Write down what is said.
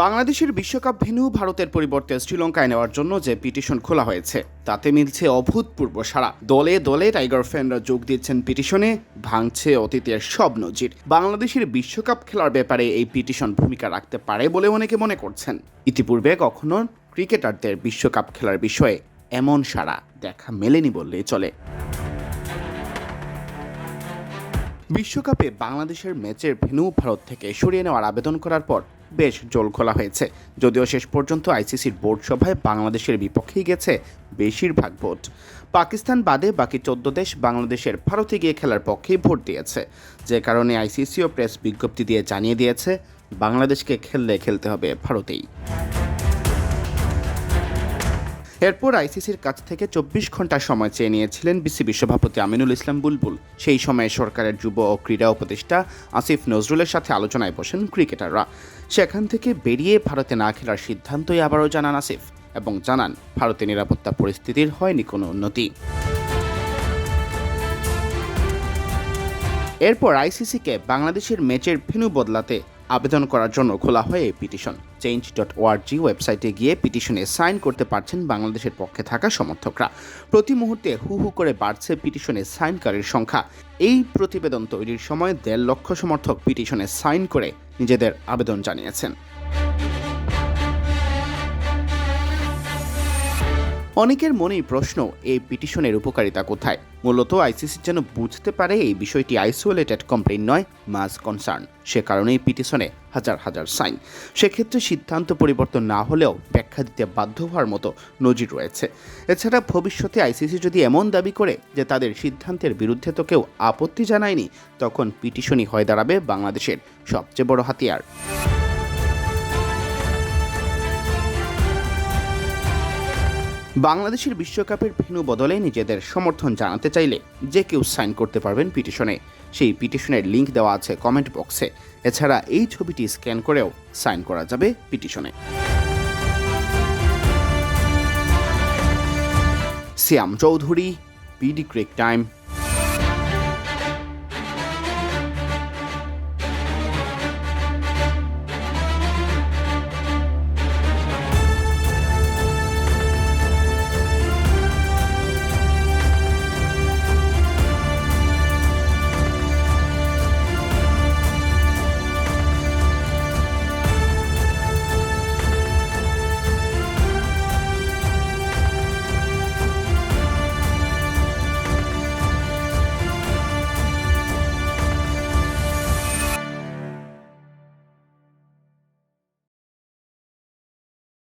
বাংলাদেশের বিশ্বকাপ ভেন্যু ভারতের পরিবর্তে শ্রীলঙ্কায় নেওয়ার জন্য যে পিটিশন খোলা হয়েছে তাতে মিলছে অভূতপূর্ব সাড়া। দলে দলে টাইগার ফ্যানরা যোগ দিচ্ছেন পিটিশনে, ভাঙছে অতীতের সব নজির। বাংলাদেশের বিশ্বকাপ খেলার ব্যাপারে এই পিটিশন ভূমিকা রাখতে পারে বলে অনেকে মনে করছেন। ইতিপূর্বে কখনো ক্রিকেটারদের বিশ্বকাপ খেলার বিষয়ে এমন সাড়া দেখা মেলেনি বললেই চলে। বিশ্বকাপে বাংলাদেশের ম্যাচের ভেন্যু ভারত থেকে সরিয়ে নেওয়ার আবেদন করার পর বেশ জল খোলা হয়েছে। যদিও শেষ পর্যন্ত আইসিসির বোর্ড সভায় বাংলাদেশের বিপক্ষেই গেছে বেশিরভাগ ভোট। পাকিস্তান বাদে বাকি 14 দেশ বাংলাদেশের ভারতে গিয়ে খেলার পক্ষেই ভোট দিয়েছে, যে কারণে আইসিসিও প্রেস বিজ্ঞপ্তি দিয়ে জানিয়ে দিয়েছে বাংলাদেশকে খেলতে হবে ভারতেই। এরপর আইসিসির কাছ থেকে 24 ঘন্টা সময় চেয়ে নিয়েছিলেন বিসিবি সভাপতি আমিনুল ইসলাম বুলবুল। সেই সময়ে সরকারের যুব ও ক্রীড়া উপদেষ্টা আসিফ নজরুলের সাথে আলোচনায় বসেন ক্রিকেটাররা। সেখান থেকে বেরিয়ে ভারতে না খেলার সিদ্ধান্তই আবারও জানান আসিফ, এবং জানান ভারতে নিরাপত্তা পরিস্থিতির হয়নি কোনো উন্নতি। এরপর আইসিসিকে বাংলাদেশের ম্যাচের ভেন্যু বদলাতে আবেদন করার জন্য খোলা হয় এই পিটিশন। change.org ওয়েবসাইটে গিয়ে পিটিশনে সাইন করতে পারছেন বাংলাদেশের পক্ষে থাকা সমর্থকরা। প্রতি মুহূর্তে হু হু করে বাড়ছে পিটিশনে সাইনকারীর সংখ্যা। এই প্রতিবেদন তৈরির সময় 1.5 লক্ষ সমর্থক পিটিশনে সাইন করে নিজেদের আবেদন জানিয়েছেন। অনেকের মনেই প্রশ্ন, এই পিটিশনের উপকারিতা কোথায়? মূলত আইসিসি যেন বুঝতে পারে এই বিষয়টি আইসোলেটেড কমপ্লেইন নয়, মাস কনসার্ন। সে কারণেই পিটিশনে হাজার হাজার সাইন। সেক্ষেত্রে সিদ্ধান্ত পরিবর্তন না হলেও ব্যাখ্যা দিতে বাধ্য হওয়ার মতো নজির রয়েছে। এছাড়া ভবিষ্যতে আইসিসি যদি এমন দাবি করে যে তাদের সিদ্ধান্তের বিরুদ্ধে তো কেউ আপত্তি জানায়নি, তখন পিটিশনই হয়ে দাঁড়াবে বাংলাদেশের সবচেয়ে বড় হাতিয়ার। বাংলাদেশের বিশ্বকাপের ভেন্যু বদলে নিজেদের সমর্থন জানাতে চাইলে যে কেউ সাইন করতে পারবেন পিটিশনে। সেই পিটিশনের লিঙ্ক দেওয়া আছে কমেন্ট বক্সে। এছাড়া এই ছবিটি স্ক্যান করেও সাইন করা যাবে পিটিশনে। সিয়াম চৌধুরী, বিডি ক্রিক টাইম।